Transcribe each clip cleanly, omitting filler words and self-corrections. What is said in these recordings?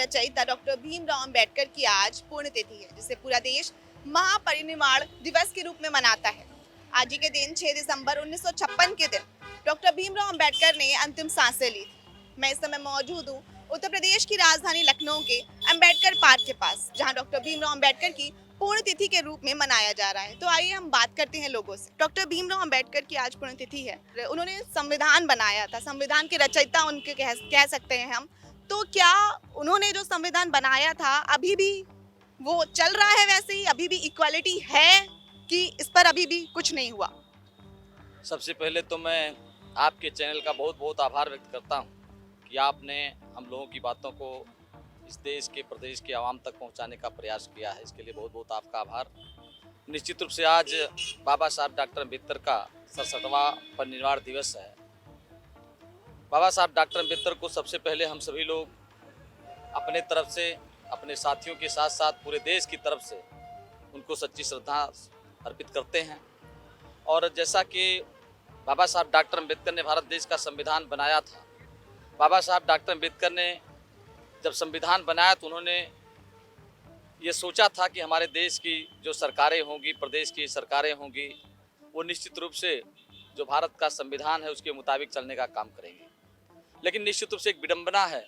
रचयिता डॉक्टर भीमराव अंबेडकर की आज पुण्यतिथि है, जिसे पूरा देश महापरिनिर्वाण दिवस के रूप में मनाता है। आज ही के दिन 6 दिसंबर 1956 के दिन डॉक्टर भीमराव अंबेडकर ने अंतिम सांसें ली थी। मैं इस समय मौजूद हूँ उत्तर प्रदेश की राजधानी लखनऊ के अंबेडकर पार्क के पास, जहाँ डॉक्टर भीमराव अंबेडकर की पुण्यतिथि के रूप में मनाया जा रहा है। तो आइए हम बात करते हैं लोगों से। डॉक्टर भीमराव अंबेडकर की आज पुण्यतिथि है। उन्होंने संविधान बनाया था, संविधान के रचयिता उनके कह सकते हैं हम। तो क्या उन्होंने जो संविधान बनाया था अभी भी वो चल रहा है वैसे ही, अभी भी इक्वालिटी है कि इस पर अभी भी कुछ नहीं हुआ? सबसे पहले तो मैं आपके चैनल का बहुत बहुत आभार व्यक्त करता हूं कि आपने हम लोगों की बातों को इस देश के प्रदेश के आवाम तक पहुंचाने का प्रयास किया है। इसके लिए बहुत बहुत आपका आभार। निश्चित रूप से आज बाबा साहब डॉक्टर अम्बेडकर का 67वां परिनिर्वाण दिवस है। बाबा साहब डॉक्टर अम्बेडकर को सबसे पहले हम सभी लोग अपने तरफ से, अपने साथियों के साथ साथ पूरे देश की तरफ से उनको सच्ची श्रद्धा अर्पित करते हैं। और जैसा कि बाबा साहब डॉक्टर अम्बेडकर ने भारत देश का संविधान बनाया था, बाबा साहब डॉक्टर अम्बेडकर ने जब संविधान बनाया तो उन्होंने ये सोचा था कि हमारे देश की जो सरकारें होंगी, प्रदेश की सरकारें होंगी, वो निश्चित रूप से जो भारत का संविधान है उसके मुताबिक चलने का काम करेंगे। लेकिन निश्चित रूप से एक विडंबना है,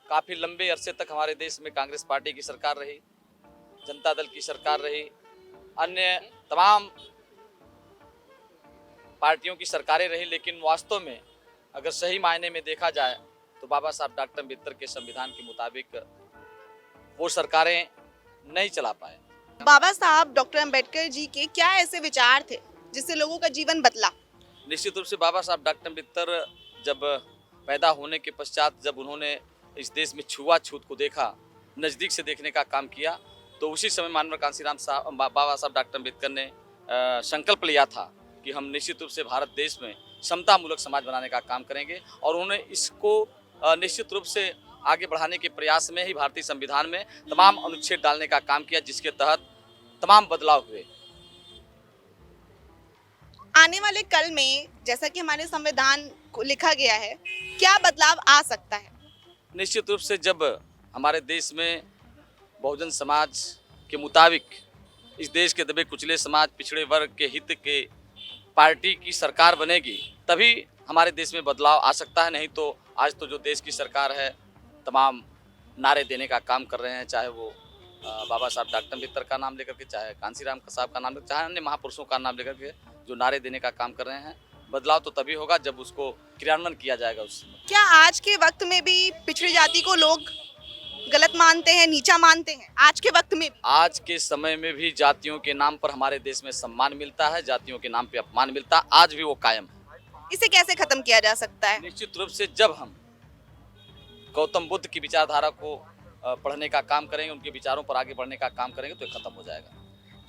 काफ़ी लंबे अरसे तक हमारे देश में कांग्रेस पार्टी की सरकार रही, जनता दल की सरकार रही, अन्य तमाम पार्टियों की सरकारें रही, लेकिन वास्तव में अगर सही मायने में देखा जाए तो बाबा साहब डॉक्टर अम्बेडकर के संविधान के मुताबिक वो सरकारें नहीं चला पाए। बाबा साहब डॉक्टर अंबेडकर जी के क्या ऐसे विचार थे जिससे लोगों का जीवन बदला? निश्चित रूप से बाबा साहब डॉक्टर अम्बेडकर जब पैदा होने के पश्चात जब उन्होंने इस देश में छुआछूत को देखा, नज़दीक से देखने का काम किया, तो उसी समय माननीय कांशीराम साहब, बाबा साहब डॉक्टर अम्बेडकर ने संकल्प लिया था कि हम निश्चित रूप से भारत देश में समतामूलक समाज बनाने का काम करेंगे। और उन्होंने इसको निश्चित रूप से आगे बढ़ाने के प्रयास में ही भारतीय संविधान में तमाम अनुच्छेद डालने का काम किया, जिसके तहत तमाम बदलाव हुए। आने वाले कल में जैसा कि हमारे संविधान को लिखा गया है, क्या बदलाव आ सकता है? निश्चित रूप से जब हमारे देश में बहुजन समाज के मुताबिक इस देश के दबे कुचले समाज, पिछड़े वर्ग के हित के पार्टी की सरकार बनेगी, तभी हमारे देश में बदलाव आ सकता है। नहीं तो आज तो जो देश की सरकार है तमाम नारे देने का काम कर रहे हैं, चाहे वो बाबा साहब डॉक्टर अम्बेडकर का नाम लेकर के, चाहे कांशीराम साहब का नाम लेकर, चाहे अन्य महापुरुषों का नाम लेकर के जो नारे देने का काम कर रहे हैं। बदलाव तो तभी होगा जब उसको क्रियान्वयन किया जाएगा। उस क्या आज के वक्त में भी पिछड़ी जाति को लोग गलत मानते हैं, नीचा मानते हैं? आज के वक्त में भी? आज के समय में भी जातियों के नाम पर हमारे देश में सम्मान मिलता है, जातियों के नाम पे अपमान मिलता है, आज भी वो कायम है। इसे कैसे खत्म किया जा सकता है? निश्चित रूप से जब हम गौतम बुद्ध की विचारधारा को पढ़ने का काम करेंगे, उनके विचारों पर आगे बढ़ने का काम करेंगे, तो ये खत्म हो जाएगा।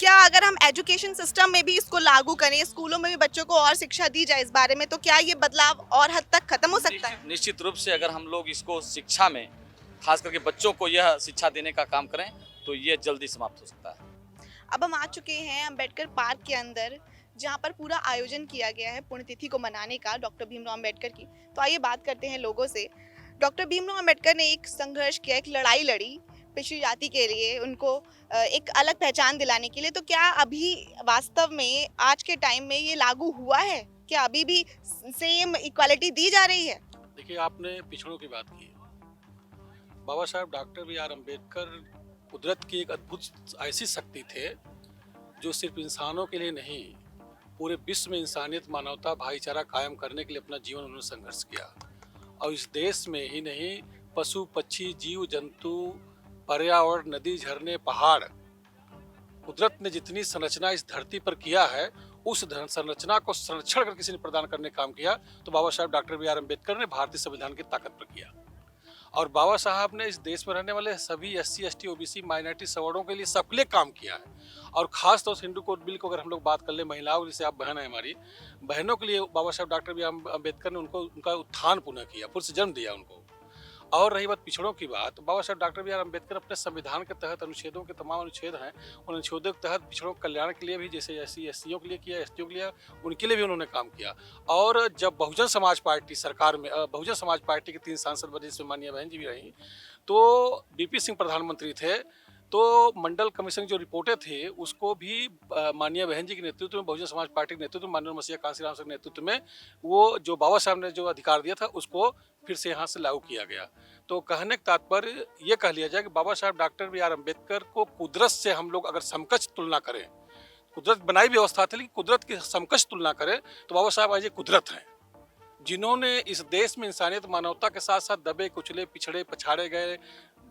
क्या अगर हम एजुकेशन सिस्टम में भी इसको लागू करें, स्कूलों में भी बच्चों को और शिक्षा दी जाए इस बारे में, तो क्या ये बदलाव और हद तक खत्म हो सकता है? निश्चित रूप से अगर हम लोग इसको शिक्षा में, खास करके बच्चों को यह शिक्षा देने का काम करें, तो ये जल्दी समाप्त हो सकता है। अब हम आ चुके हैं अंबेडकर पार्क के अंदर, जहाँ पर पूरा आयोजन किया गया है पुण्यतिथि को मनाने का डॉक्टर भीमराव अंबेडकर की। तो आइए बात करते हैं लोगों से। डॉक्टर भीमराव अंबेडकर ने एक संघर्ष किया, एक लड़ाई लड़ी पिछड़ी जाति के लिए, उनको एक अलग पहचान दिलाने के लिए। तो क्या अभी वास्तव में आज के टाइम में ये लागू हुआ है? क्या अभी भी सेम इक्वालिटी दी जा रही है? देखिए, आपने पिछड़ों की बात की। बाबा साहब डॉक्टर बी आर अम्बेडकर कुदरत की एक अद्भुत ऐसी शक्ति थे जो सिर्फ इंसानों के लिए नहीं, पूरे विश्व में इंसानियत, मानवता, भाईचारा कायम करने के लिए अपना जीवन उन्होंने संघर्ष किया। और इस देश में ही नहीं, पशु पक्षी, जीव जंतु, पर्यावरण, नदी, झरने, पहाड़, कुदरत ने जितनी संरचना इस धरती पर किया है, उस संरचना को संरक्षण कर किसी ने प्रदान करने का काम किया तो बाबा साहब डॉक्टर बी आर अम्बेडकर ने भारतीय संविधान की ताकत पर किया। और बाबा साहब ने इस देश में रहने वाले सभी SC, ST, OBC, माइनॉरिटी सवर्णों के लिए सबके लिए काम किया है। और खास तौर से हिंदू कोड बिल को अगर हम लोग बात कर ले, महिलाओं, जैसे आप बहन है हमारी, बहनों के लिए बाबा साहब डॉक्टर बी आर अम्बेडकर ने उनका उत्थान पुनः किया, फिर से जन्म दिया उनको। और रही बात पिछड़ों की बात, तो बाबा साहब डॉक्टर बी आर अम्बेडकर अपने संविधान के तहत अनुच्छेदों के तमाम अनुच्छेद हैं, उन अनुच्छेदों के तहत पिछड़ों के कल्याण के लिए भी, जैसे एससी के लिए किया, एसटियों के लिए, उनके लिए भी उन्होंने काम किया। और जब बहुजन समाज पार्टी सरकार में बहुजन समाज पार्टी के 3 सांसद बने, जिसमें माननीय बहन जी भी रहीं, तो बीपी सिंह प्रधानमंत्री थे, तो मंडल कमीशन जो रिपोर्टें थी उसको भी माननीय बहन जी के नेतृत्व में, बहुजन समाज पार्टी के नेतृत्व में, माननीय मसीहा कांसी राम के नेतृत्व में, वो जो बाबा साहब ने जो अधिकार दिया था उसको फिर से यहाँ से लागू किया गया। तो कहने का तात्पर्य ये कह लिया जाए कि बाबा साहब डॉक्टर बी आर अम्बेडकर को कुदरत से हम लोग अगर समकक्ष तुलना करें, कुदरत बनाई व्यवस्था थी लेकिन कुदरत की समकक्ष तुलना करें, तो बाबा साहब आज ये कुदरत हैं, जिन्होंने इस देश में इंसानियत मानवता के साथ साथ दबे कुचले पिछड़े पछाड़े गए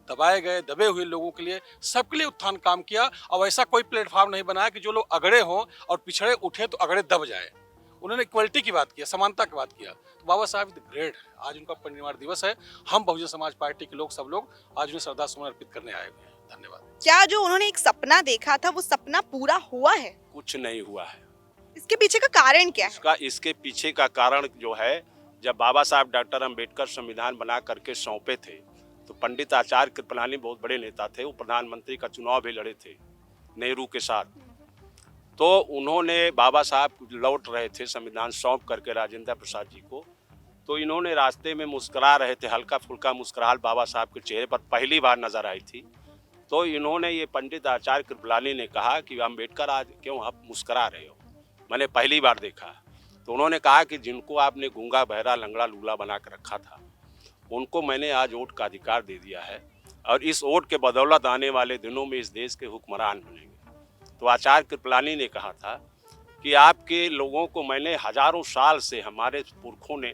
दबाए गए दबे हुए लोगों के लिए, सबके लिए उत्थान काम किया। और ऐसा कोई प्लेटफॉर्म नहीं बनाया कि जो लोग अगड़े हों और पिछड़े उठे तो अगड़े दब जाए। उन्होंने इक्वलिटी की बात किया, समानता की बात किया। तो बाबा साहब ग्रेट, आज उनका परिनिर्वाण दिवस है। हम बहुजन समाज पार्टी के लोग सब लोग आज उन्हें श्रद्धा सुमन अर्पित करने आए हुए हैं। धन्यवाद। क्या जो उन्होंने एक सपना देखा था वो सपना पूरा हुआ है? कुछ नहीं हुआ है। इसके पीछे का कारण क्या है? इसके पीछे का कारण जो है, जब बाबा साहब डॉक्टर अम्बेडकर संविधान बना करके सौंपे थे, तो पंडित आचार्य कृपलानी बहुत बड़े नेता थे, वो प्रधानमंत्री का चुनाव भी लड़े थे नेहरू के साथ। तो उन्होंने, बाबा साहब लौट रहे थे संविधान सौंप करके राजेंद्र प्रसाद जी को, तो इन्होंने रास्ते में मुस्कुरा रहे थे, हल्का फुल्का मुस्कुराहट बाबा साहब के चेहरे पर पहली बार नजर आई थी। तो इन्होंने, ये पंडित आचार्य कृपलानी ने कहा कि अम्बेडकर आज क्यों आप मुस्कुरा रहे हो, मैंने पहली बार देखा। तो उन्होंने कहा कि जिनको आपने गूंगा बहरा लंगड़ा लूला बना कर रखा था, उनको मैंने आज वोट का अधिकार दे दिया है, और इस वोट के बदौलत आने वाले दिनों में इस देश के हुक्मरान बनेंगे। तो आचार्य कृपलानी ने कहा था कि आपके लोगों को मैंने हजारों साल से, हमारे पुरखों ने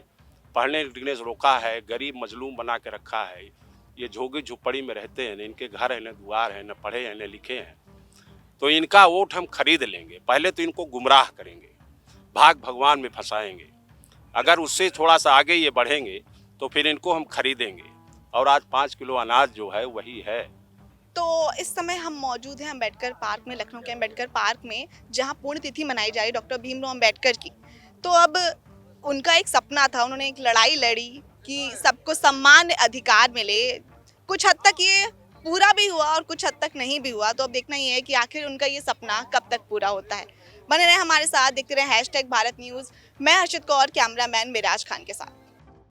पढ़ने लिखने से रोका है, गरीब मजलूम बना के रखा है, ये झोगी झुपड़ी में रहते हैं, इनके घर है न द्वार है, न पढ़े हैं न लिखे हैं, तो इनका वोट हम खरीद लेंगे। पहले तो इनको गुमराह करेंगे, भाग भगवान में फंसाएंगे, अगर उससे थोड़ा सा आगे ये बढ़ेंगे तो फिर इनको हम खरीदेंगे। और आज 5 किलो अनाज जो है वही है। तो इस समय हम मौजूद हैं अम्बेडकर पार्क में, लखनऊ के अम्बेडकर पार्क में, जहां पुण्यतिथि मनाई जा रही डॉक्टर भीमराव अम्बेडकर की। तो अब उनका एक सपना था, उन्होंने एक लड़ाई लड़ी कि सबको समान अधिकार मिले। कुछ हद तक ये पूरा भी हुआ और कुछ हद तक नहीं भी हुआ। तो अब देखना ये है कि आखिर उनका ये सपना कब तक पूरा होता है। बने रहे हमारे साथ, देखते रहे #भारत न्यूज़। मैं हर्षित कौर, कैमरामैन मिराज खान के साथ।